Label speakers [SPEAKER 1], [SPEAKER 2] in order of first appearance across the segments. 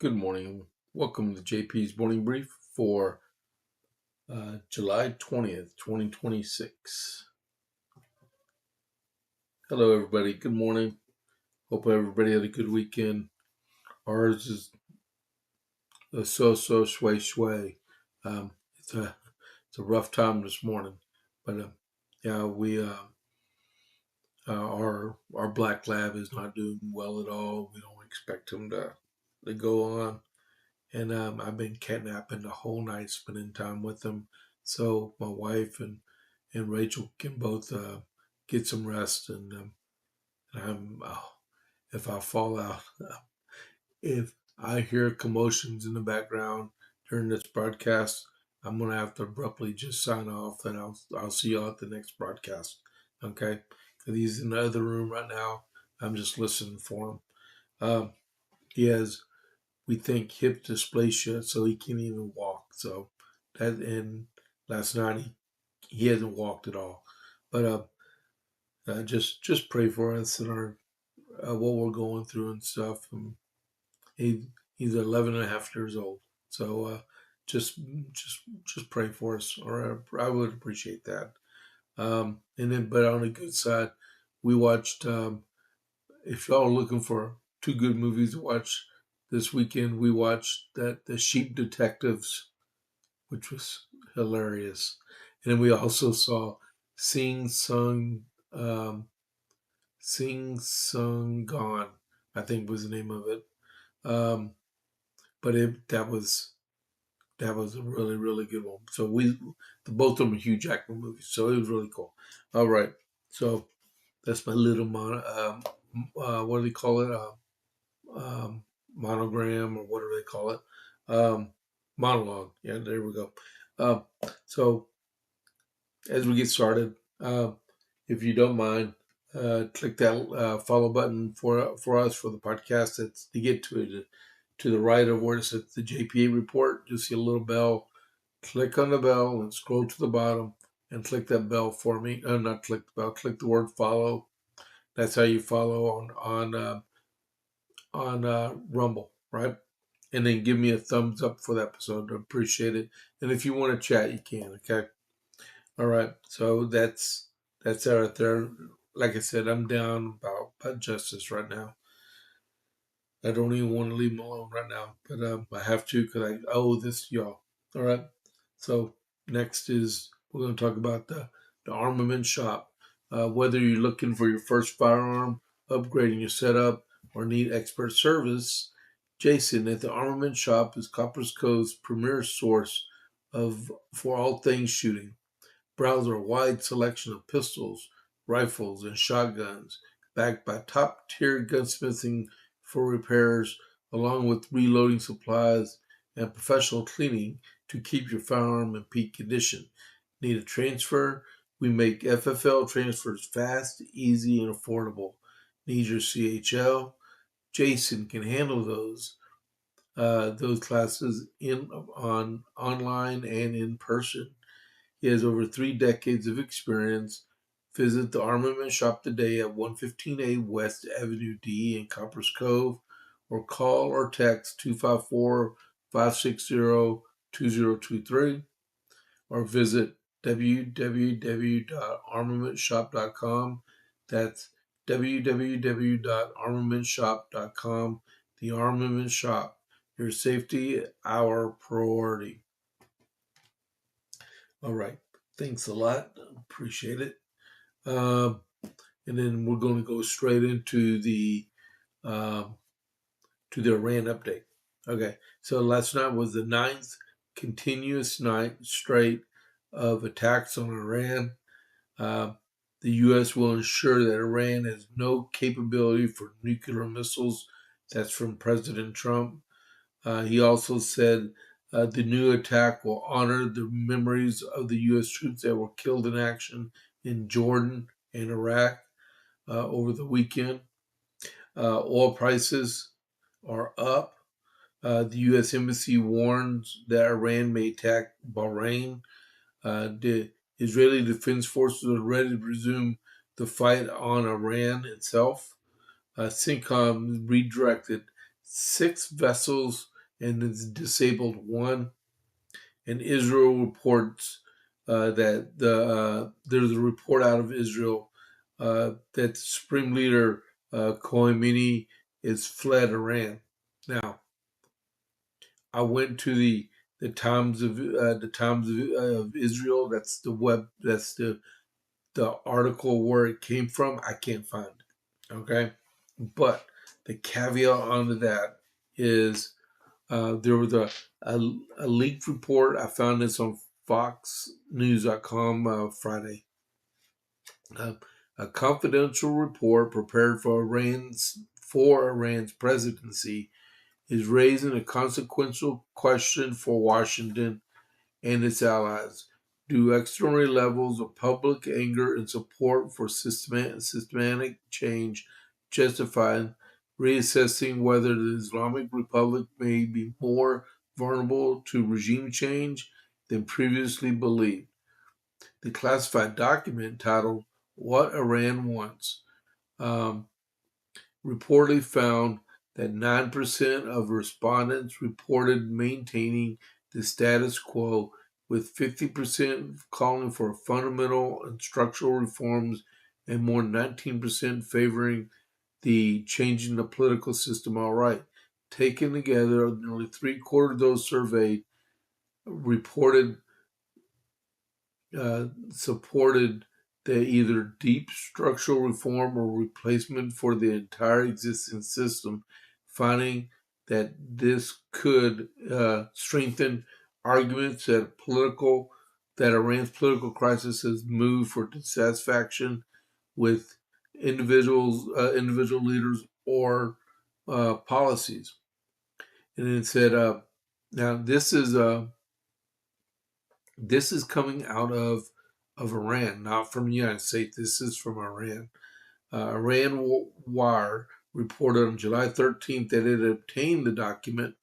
[SPEAKER 1] Good morning. Welcome to JP's Morning Brief for July 20th, 2026. Hello, everybody. Good morning. Hope everybody had a good weekend. Ours is so sway sway. It's a rough time this morning, but yeah, our black lab is not doing well at all. We don't expect him to go on. And I've been catnapping the whole night, spending time with them, so my wife and Rachel can both get some rest. And if I fall out, if I hear commotions in the background during this broadcast, I'm gonna have to abruptly just sign off, and I'll see y'all at the next broadcast. Okay, because he's in the other room right now. I'm just listening for him. He has, we think, hip dysplasia, so he can't even walk. So that, and last night he hasn't walked at all. But just pray for us and our what we're going through and stuff. He's 11 and a half years old, so just just pray for us, or I would appreciate that. And then, but on the good side, we watched. If y'all are looking for two good movies to watch this weekend, we watched that The Sheep Detectives, which was hilarious, and then we also saw Sing Sung Sing Sung Gone, I think was the name of it. Um, but that was a really good one. So both of them are Hugh Jackman movies, so it was really cool. All right, so that's my little what do they call it? Monogram, or whatever they call it. Um, Monologue. Yeah, there we go. Um, so as we get started, if you don't mind, click that follow button for us for the podcast. That's to get to it. To the right of where it says the JPA report, you'll see a little bell. Click on the bell and scroll to the bottom and click that bell for me. Not click the bell. Click the word follow. That's how you follow on Rumble, right? And then give me a thumbs up for the episode. I appreciate it. And if you want to chat, you can. Okay. All right. So that's out there. Like I said, I'm down about justice right now. I don't even want to leave him alone right now, but I have to because I owe this to y'all. All right. So next is we're going to talk about the armament shop. Whether you're looking for your first firearm, upgrading your setup, or need expert service, Jason at the Armament Shop is Copper's Cove's premier source for all things shooting. Browse our wide selection of pistols, rifles, and shotguns, backed by top-tier gunsmithing for repairs, along with reloading supplies and professional cleaning to keep your firearm in peak condition. Need a transfer? We make FFL transfers fast, easy, and affordable. Need your CHL? Jason can handle those classes online and in person. He has over 3 decades of experience. Visit the Armament Shop today at 115A West Avenue D in Coppers Cove, or call or text 254-560-2023, or visit www.armamentshop.com. That's www.armamentshop.com. The Armament Shop. Your safety, our priority. All right. Thanks a lot. Appreciate it. And then we're going to go straight into the Iran update. Okay. So last night was the ninth continuous night straight of attacks on Iran. The U.S. will ensure that Iran has no capability for nuclear missiles. That's from President Trump. He also said the new attack will honor the memories of the U.S. troops that were killed in action in Jordan and Iraq over the weekend. Oil prices are up. The U.S. Embassy warns that Iran may attack Bahrain. The Israeli Defense Forces are ready to resume the fight on Iran itself. CENTCOM redirected 6 vessels and it's disabled 1. And Israel reports that there's a report out of Israel that Supreme Leader Khomeini is fled Iran. Now, I went to the Times of Israel. That's the web. That's the article where it came from. I can't find it. Okay, but the caveat onto that is there was a leaked report. I found this on FoxNews.com Friday. A confidential report prepared for Iran's presidency is raising a consequential question for Washington and its allies. Do extraordinary levels of public anger and support for systematic change justify reassessing whether the Islamic Republic may be more vulnerable to regime change than previously believed? The classified document titled What Iran Wants reportedly found that 9% of respondents reported maintaining the status quo, with 50% calling for fundamental and structural reforms and more than 19% favoring the changing the political system outright. Taken together, nearly three-quarters of those surveyed reported supported the either deep structural reform or replacement for the entire existing system, finding that this could strengthen arguments that Iran's political crisis has moved for dissatisfaction with individual leaders or policies. And it said, now this is coming out of Iran, not from the United States. This is from Iran. Iran Wire reported on July 13th that it had obtained the document,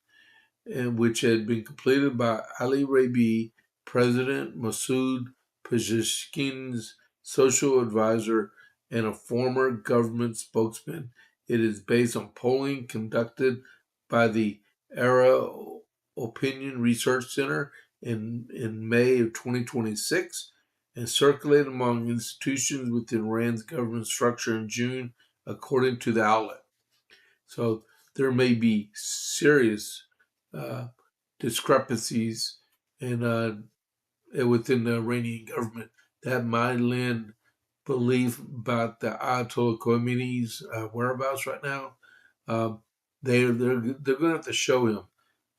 [SPEAKER 1] which had been completed by Ali Rabi, President Masoud Pezeshkian's social advisor and a former government spokesman. It is based on polling conducted by the Era Opinion Research Center in May of 2026 and circulated among institutions within Iran's government structure in June, according to the outlet. So there may be serious discrepancies within the Iranian government that might lend belief about the Ayatollah Khomeini's whereabouts right now. They're going to have to show him,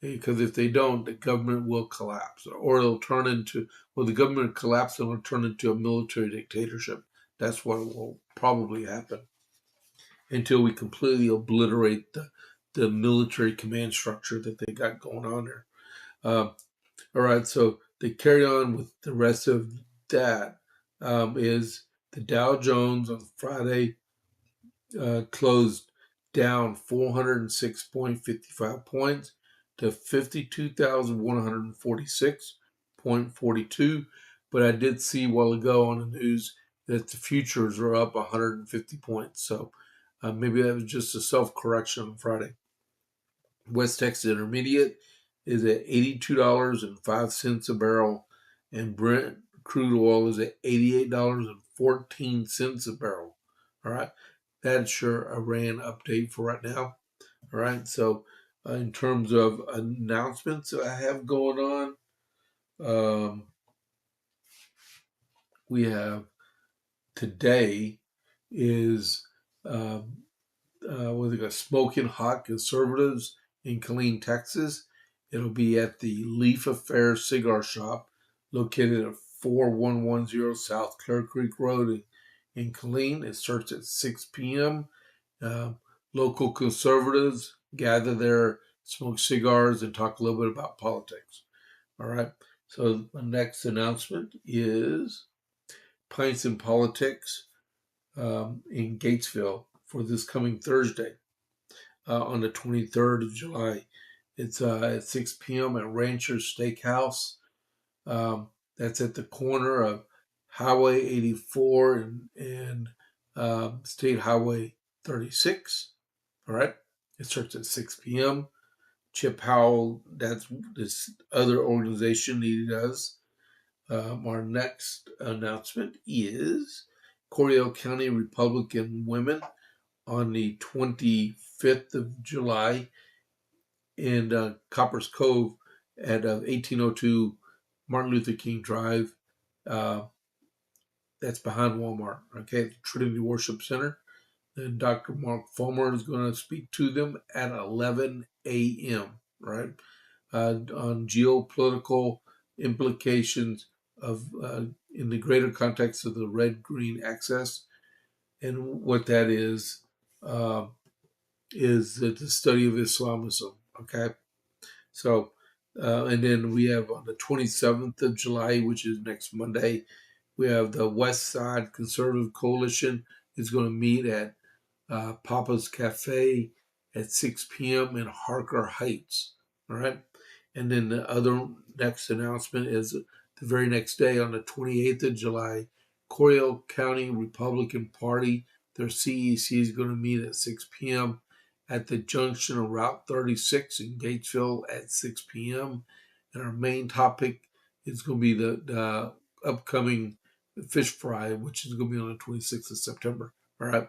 [SPEAKER 1] because if they don't, the government will collapse, or it'll turn into, well, the government collapse and it'll turn into a military dictatorship. That's what will probably happen until we completely obliterate the military command structure that they got going on there. All right, so they carry on with the rest of that. Is the Dow Jones on Friday closed down 406.55 points to 52,146.42. But I did see a while ago on the news that the futures are up 150 points. So maybe that was just a self-correction on Friday. West Texas Intermediate is at $82.05 a barrel, and Brent crude oil is at $88.14 a barrel. All right, that's your Iran update for right now. All right, so in terms of announcements that I have going on, we have today is what they got, Smoking Hot Conservatives in Killeen, Texas. It'll be at the Leaf Affair Cigar Shop, located at 4110 South Clear Creek Road in Killeen. It starts at 6 p.m. Local conservatives gather there, smoke cigars, and talk a little bit about politics. All right. So the next announcement is Pints and Politics in Gatesville for this coming Thursday on the 23rd of July. It's at 6 p.m. at Rancher's Steakhouse. That's at the corner of Highway 84 and State Highway 36. All right. It starts at 6 p.m. Chip Howell, that's this other organization he does. Our next announcement is Coryell County Republican Women on the 25th of July in Coppers Cove at 1802 Martin Luther King Drive. Uh, that's behind Walmart, okay, the Trinity Worship Center. And Dr. Mark Fulmer is going to speak to them at 11 a.m., right, on geopolitical implications of in the greater context of the red-green axis. And what that uh, is the study of Islamism, okay? So, and then we have on the 27th of July, which is next Monday, we have the West Side Conservative Coalition is going to meet at Papa's Cafe at 6 p.m. in Harker Heights. All right. And then the other next announcement is the very next day on the 28th of July, Coryell County Republican Party, their CEC is going to meet at 6 p.m. at the junction of Route 36 in Gatesville at 6 p.m. And our main topic is going to be the upcoming fish fry, which is going to be on the 26th of September. All right.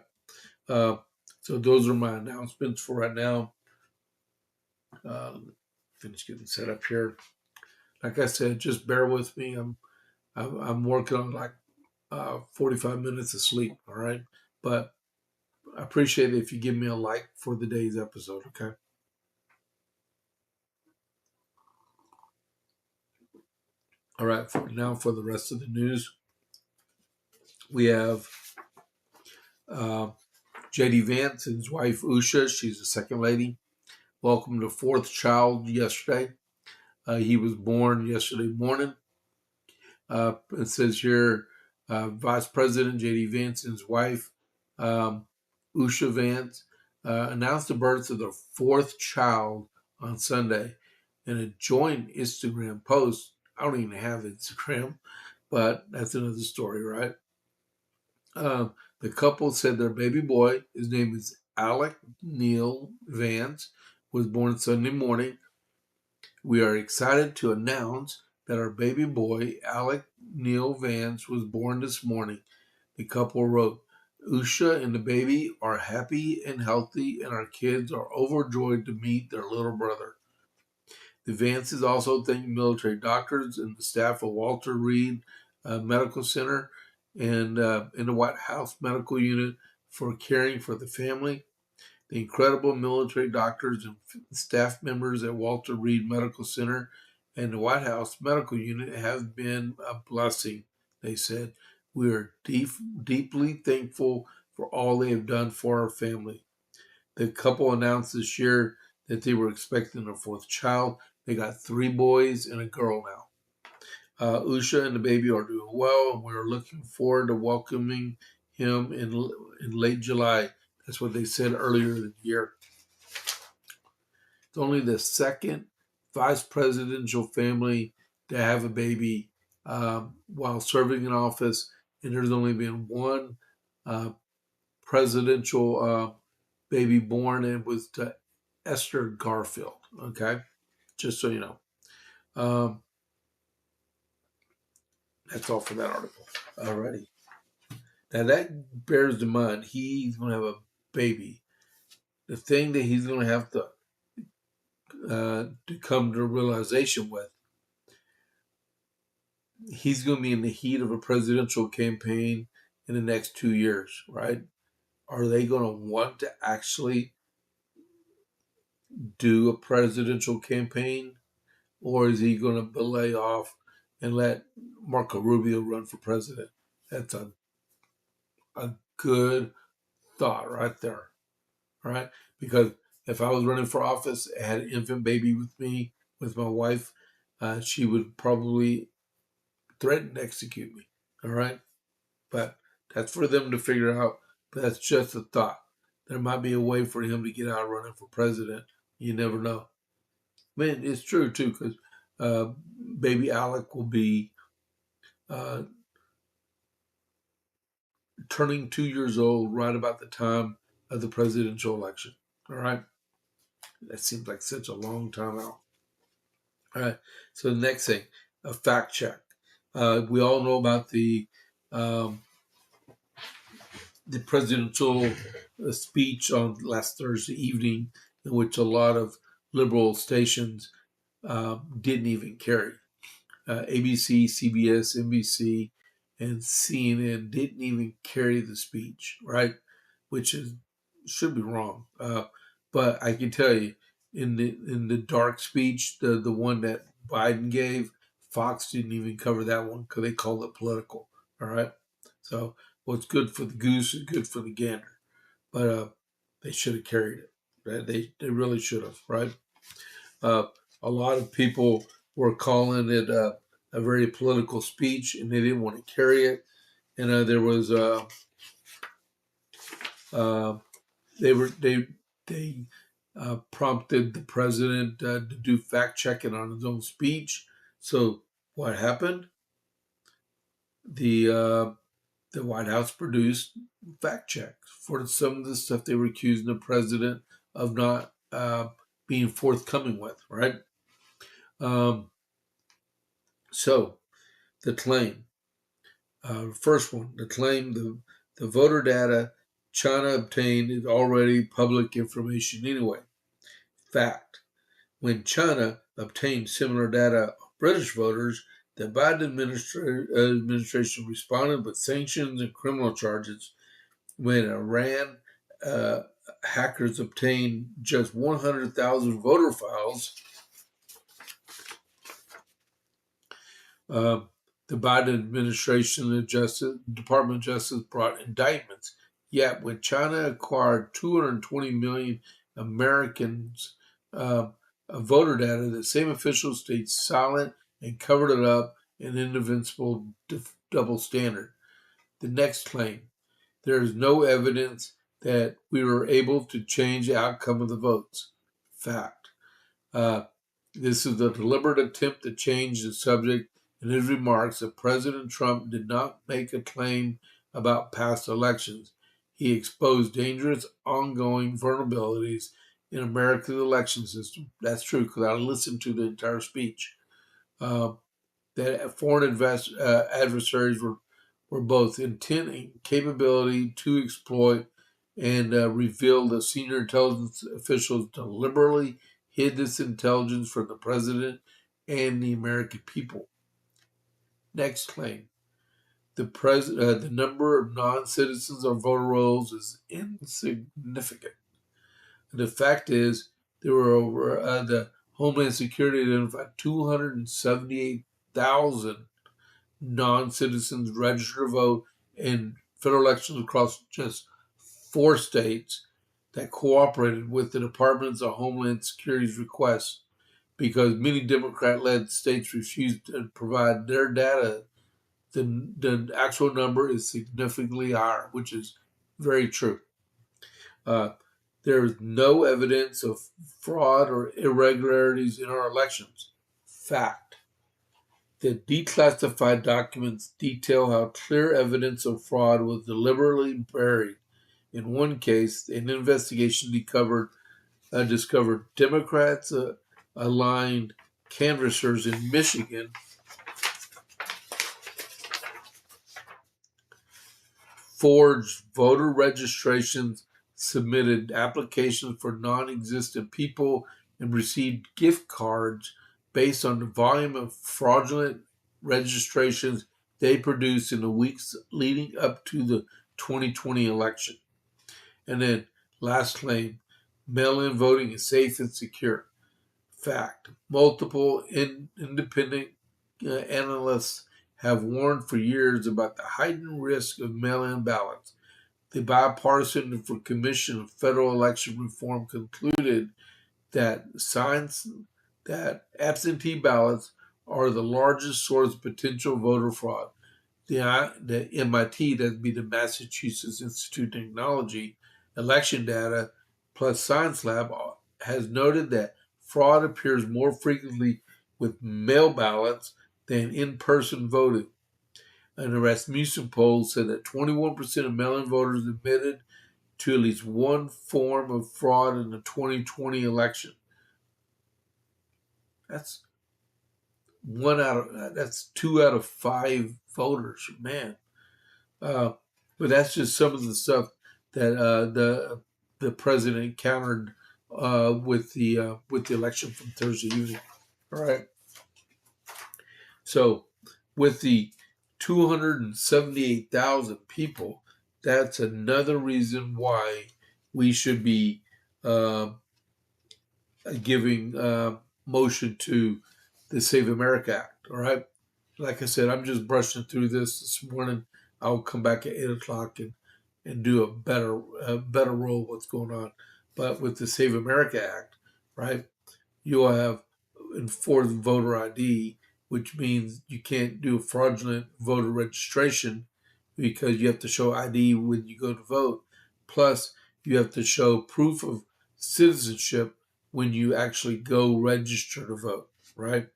[SPEAKER 1] Uh, so those are my announcements for right now. Finish getting set up here. Like I said, just bear with me. I'm working on like 45 minutes of sleep. All right, but I appreciate it if you give me a like for the day's episode. Okay. All right. For the rest of the news, we have uh, J.D. Vance and his wife Usha. She's the second lady. Welcomed the fourth child yesterday. He was born yesterday morning. It says here, Vice President J.D. Vance and his wife, Usha Vance, announced the birth of their fourth child on Sunday in a joint Instagram post. I don't even have Instagram, but that's another story, right? The couple said their baby boy, his name is Alec Neil Vance, was born Sunday morning. We are excited to announce that our baby boy, Alec Neil Vance, was born this morning. The couple wrote, Usha and the baby are happy and healthy, and our kids are overjoyed to meet their little brother. The Vances also thank military doctors and the staff of Walter Reed Medical Center and in the White House Medical Unit for caring for the family. The incredible military doctors and staff members at Walter Reed Medical Center and the White House Medical Unit have been a blessing, they said. We are deeply thankful for all they have done for our family. The couple announced this year that they were expecting a fourth child. They got 3 boys and a girl now. Usha and the baby are doing well, and we're looking forward to welcoming him in late July. That's what they said earlier in the year. It's only the second vice presidential family to have a baby while serving in office, and there's only been one presidential baby born, and it was to Esther Garfield. Okay, just so you know. That's all for that article. Alrighty. Now that bears in mind he's going to have a baby. The thing that he's going to have to come to realization with, he's going to be in the heat of a presidential campaign in the next 2 years, right? Are they going to want to actually do a presidential campaign, or is he going to belay off and let Marco Rubio run for president? That's a good thought right there, right? Because if I was running for office, I had an infant baby with me, with my wife, she would probably threaten to execute me, all right? But that's for them to figure out. But that's just a thought. There might be a way for him to get out running for president. You never know. Man, it's true too, because baby Alec will be uh, turning 2 years old right about the time of the presidential election. All right. That seems like such a long time out. All right. So the next thing, a fact check. We all know about um, the presidential speech on last Thursday evening, in which a lot of liberal stations didn't even carry. ABC, CBS, NBC, and CNN didn't even carry the speech, right? Which should be wrong. But I can tell you, in the dark speech, the one that Biden gave, Fox didn't even cover that one because they called it political. All right. So what's good for the goose is good for the gander. But they should have carried it. Right? They really should have. Right. Uh, a lot of people were calling it a very political speech, and they didn't want to carry it. And there was uh, they prompted the president to do fact checking on his own speech. So what happened? The White House produced fact checks for some of the stuff they were accusing the president of not being forthcoming with. Right. Um, so the claim. First one, the claim the voter data China obtained is already public information anyway. Fact, when China obtained similar data of British voters, the Biden administration responded with sanctions and criminal charges. When Iran hackers obtained just 100,000 voter files, Uh, the Biden administration and Department of Justice brought indictments. Yet, when China acquired 220 million Americans' voter data, the same officials stayed silent and covered it up, an indefensible double standard. The next claim, there is no evidence that we were able to change the outcome of the votes. Fact. Uh, this is a deliberate attempt to change the subject. In his remarks, that President Trump did not make a claim about past elections. He exposed dangerous, ongoing vulnerabilities in America's election system. That's true, because I listened to the entire speech. Uh, that foreign adversaries were both intent and capability to exploit, and revealed that senior intelligence officials deliberately hid this intelligence from the president and the American people. Next claim. The number of non-citizens on voter rolls is insignificant. The fact is, there were over the Homeland Security identified 278,000 non-citizens registered to vote in federal elections across just 4 states that cooperated with the Department of Homeland Security's request, because many Democrat-led states refused to provide their data. The actual number is significantly higher, which is very true. There is no evidence of fraud or irregularities in our elections. Fact. The declassified documents detail how clear evidence of fraud was deliberately buried. In one case, an investigation discovered Democrats aligned canvassers in Michigan forged voter registrations, submitted applications for non-existent people, and received gift cards based on the volume of fraudulent registrations they produced in the weeks leading up to the 2020 election. And then, last claim, mail-in voting is safe and secure. Fact, multiple independent analysts have warned for years about the heightened risk of mail-in ballots. The Bipartisan Commission of Federal Election Reform concluded that that absentee ballots are the largest source of potential voter fraud. The MIT, that'd be the Massachusetts Institute of Technology, election data plus Science Lab has noted that fraud appears more frequently with mail ballots than in-person voting. And the Rasmussen poll said that 21% of mail-in voters admitted to at least one form of fraud in the 2020 election. That's that's 2 out of 5 voters, man. But that's just some of the stuff that the president encountered with the election from Thursday evening. All right. So with the 278,000 people, that's another reason why we should be giving motion to the Save America Act. All right. Like I said, I'm just brushing through this morning. I'll come back at 8 o'clock and do a better role of what's going on. But with the Save America Act, right, you'll have enforced voter ID, which means you can't do a fraudulent voter registration because you have to show ID when you go to vote. Plus, you have to show proof of citizenship when you actually go register to vote, right?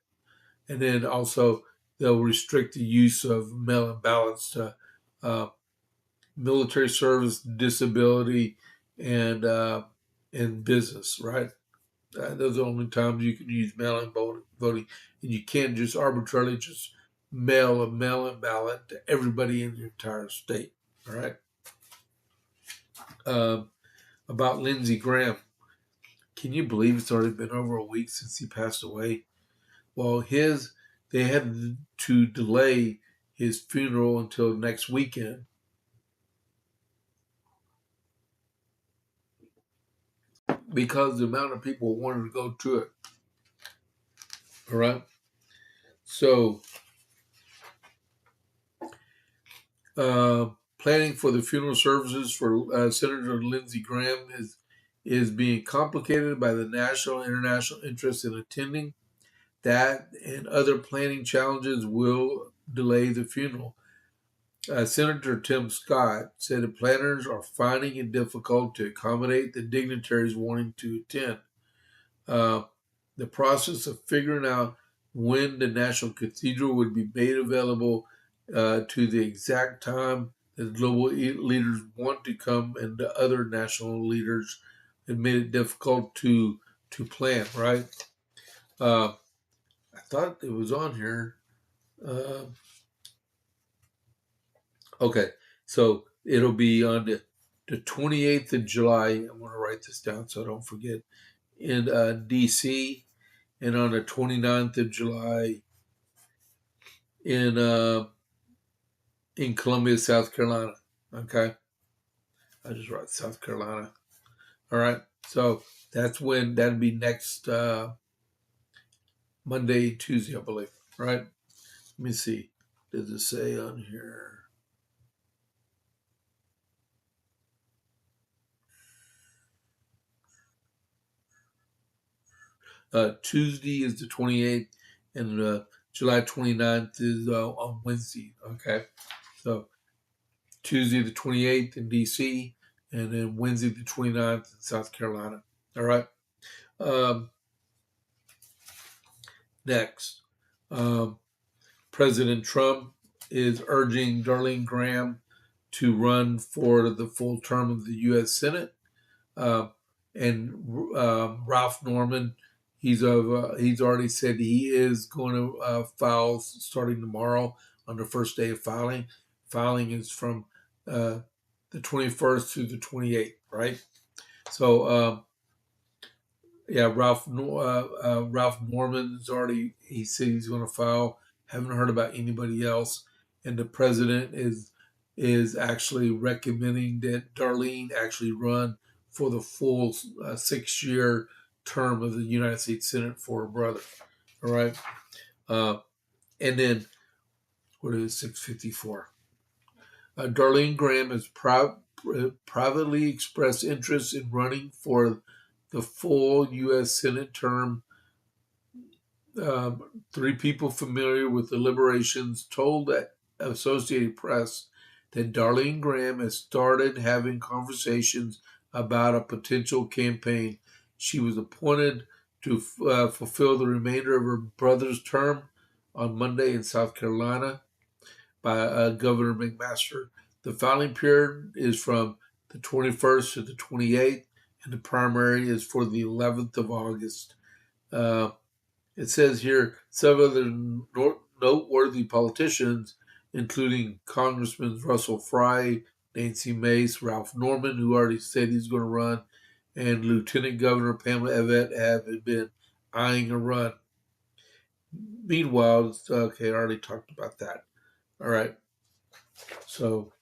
[SPEAKER 1] And then also they'll restrict the use of mail-in ballots to military service, disability, and business, right? Those are the only times you can use mail-in voting, and you can't just arbitrarily just mail a mail-in ballot to everybody in your entire state. All right. About Lindsey Graham, can you believe it's already been over a week since he passed away? Well, they had to delay his funeral until next weekend because the amount of people wanted to go to it. All right. So, planning for the funeral services for Senator Lindsey Graham is being complicated by the national and international interest in attending. That and other planning challenges will delay the funeral. Senator Tim Scott said that planners are finding it difficult to accommodate the dignitaries wanting to attend. The process of figuring out when the National Cathedral would be made available to the exact time that global leaders want to come and the other national leaders had made it difficult to plan, right? I thought it was on here. Okay, so it'll be on the 28th of July. I'm going to write this down so I don't forget. In D.C. and on the 29th of July in Columbia, South Carolina. Okay, I just wrote South Carolina. All right, so that's when that'll be next Monday, Tuesday, I believe. Right? Let me see. Does it say on here? Tuesday is the 28th, and July 29th is on Wednesday. Okay, so Tuesday the 28th in D.C., and then Wednesday the 29th in South Carolina. All right. Next, President Trump is urging Darlene Graham to run for the full term of the U.S. Senate, and Ralph Norman. He's already said he is going to file starting tomorrow on the first day of filing. Filing is from the 21st to the 28th, right? So yeah, Ralph Norman is already. He said he's going to file. Haven't heard about anybody else, and the president is actually recommending that Darlene actually run for the full 6-year term of the United States Senate for her brother. All right, and then what is 654? Darlene Graham has privately expressed interest in running for the full U.S. Senate term. 3 people familiar with the deliberations told the Associated Press that Darlene Graham has started having conversations about a potential campaign. She was appointed to fulfill the remainder of her brother's term on Monday in South Carolina by Governor McMaster. The filing period is from the 21st to the 28th, and the primary is for the 11th of August. It says here several other noteworthy politicians, including Congressman Russell Fry, Nancy Mace, Ralph Norman, who already said he's going to run, and Lieutenant Governor Pamela Evette have been eyeing a run. Meanwhile, okay, I already talked about that. All right. So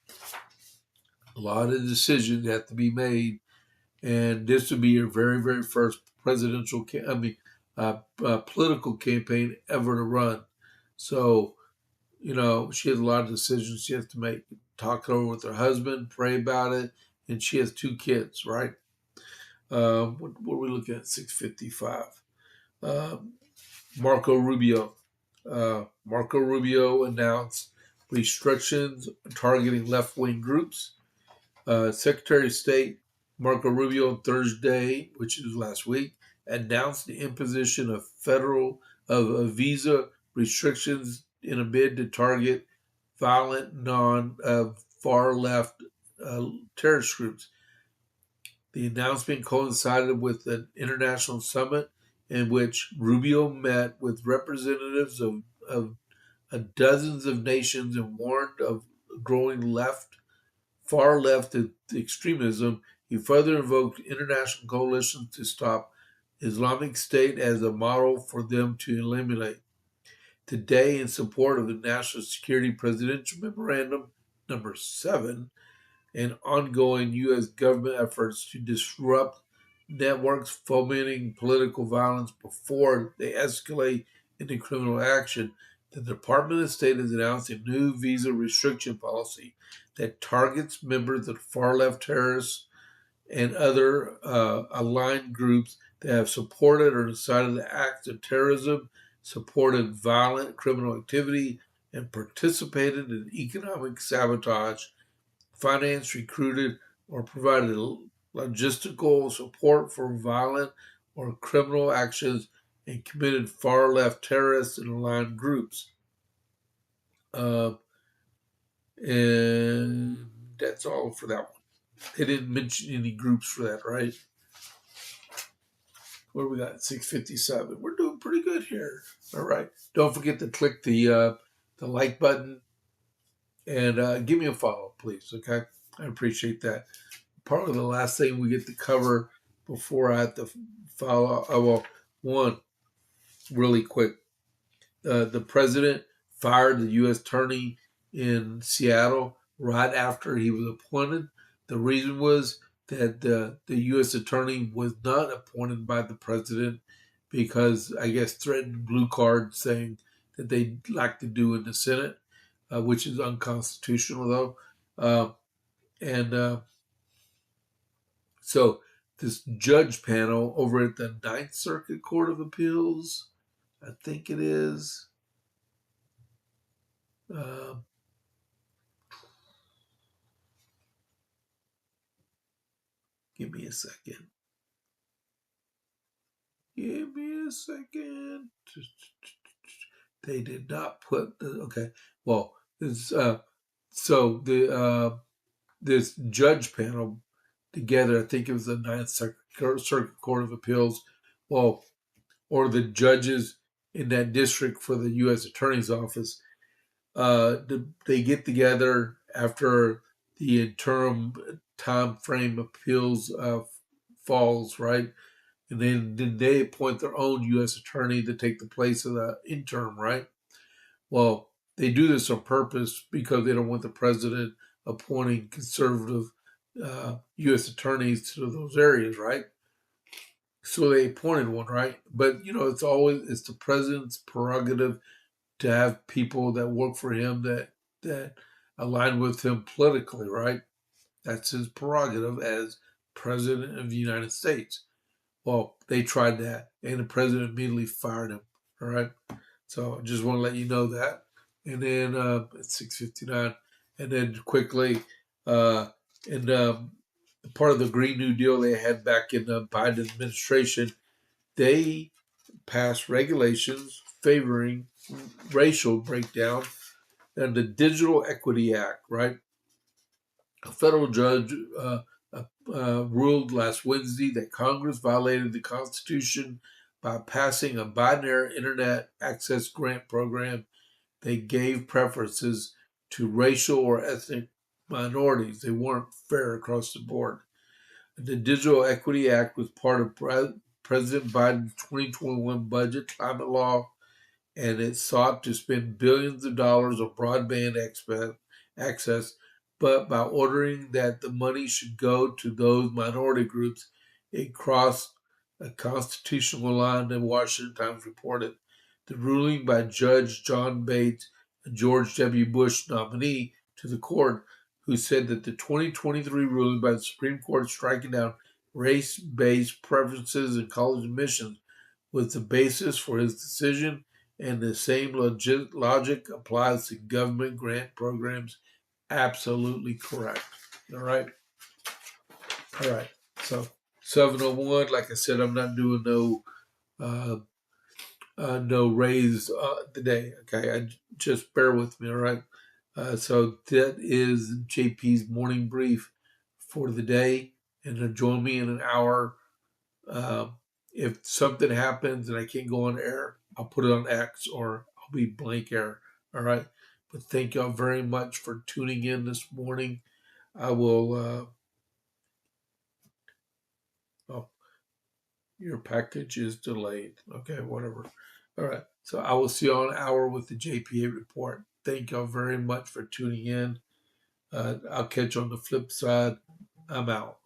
[SPEAKER 1] a lot of decisions have to be made, and this would be your very, very first presidential, political campaign ever to run. So, she has a lot of decisions she has to make. Talk it over with her husband, pray about it, and she has 2 kids, right? What are we looking at? 6:55. Marco Rubio. Marco Rubio announced restrictions targeting left-wing groups. Secretary of State Marco Rubio on Thursday, which is last week, announced the imposition of visa restrictions in a bid to target violent far left terrorist groups. The announcement coincided with an international summit in which Rubio met with representatives of dozens of nations and warned of growing far left extremism. He further invoked international coalitions to stop Islamic State as a model for them to eliminate. Today, in support of the National Security Presidential Memorandum number 7 and ongoing U.S. government efforts to disrupt networks fomenting political violence before they escalate into criminal action, the Department of State has announced a new visa restriction policy that targets members of far-left terrorists and other aligned groups that have supported or decided acts of terrorism, supported violent criminal activity, and participated in economic sabotage, financed, recruited, or provided logistical support for violent or criminal actions, and committed far-left terrorist and aligned groups. And that's all for that one. They didn't mention any groups for that, right? What do we got? 6:57. We're doing pretty good here. All right. Don't forget to click the like button and give me a follow, please. Okay, I appreciate that. Probably the last thing we get to cover before I have to follow. One really quick. The president fired the U.S. attorney in Seattle right after he was appointed. The reason was that the U.S. attorney was not appointed by the president because I guess threatened blue card saying that they'd like to do in the Senate, which is unconstitutional though. And so this judge panel over at the Ninth Circuit Court of Appeals, I think it is. Give me a second. Give me a second. They did not put the okay. Well, this this judge panel together. I think it was the Ninth Circuit Court of Appeals. Well, or the judges in that district for the U.S. Attorney's Office. They get together after the interim time frame appeals falls, right? And then they appoint their own U.S. attorney to take the place of the interim, right? Well, they do this on purpose because they don't want the president appointing conservative U.S. attorneys to those areas, right? So they appointed one, right? But it's the president's prerogative to have people that work for him that align with him politically, right? That's his prerogative as president of the United States. Well, they tried that, and the president immediately fired him. All right, so I just want to let you know that. And then at 6:59, and then quickly, and part of the Green New Deal they had back in the Biden administration, they passed regulations favoring racial breakdown and the Digital Equity Act, right? A federal judge ruled last Wednesday that Congress violated the Constitution by passing a binary internet access grant program. They gave preferences to racial or ethnic minorities. They weren't fair across the board. The Digital Equity Act was part of President Biden's 2021 budget climate law, and it sought to spend billions of dollars on broadband access, but by ordering that the money should go to those minority groups, it crossed a constitutional line, the Washington Times reported. The ruling by Judge John Bates, a George W. Bush nominee to the court, who said that the 2023 ruling by the Supreme Court striking down race-based preferences in college admissions was the basis for his decision, and the same logic applies to government grant programs. Absolutely correct. All right. All right. So 701, like I said, I'm not doing no raise today. Okay, just bear with me. All right. So that is JP's morning brief for the day, and join me in an hour. If something happens and I can't go on air, I'll put it on X or I'll be blank air. All right. But thank y'all very much for tuning in this morning. I will. Oh, your package is delayed. Okay, whatever. All right. So I will see you on an hour with the JPA report. Thank y'all very much for tuning in. I'll catch you on the flip side. I'm out.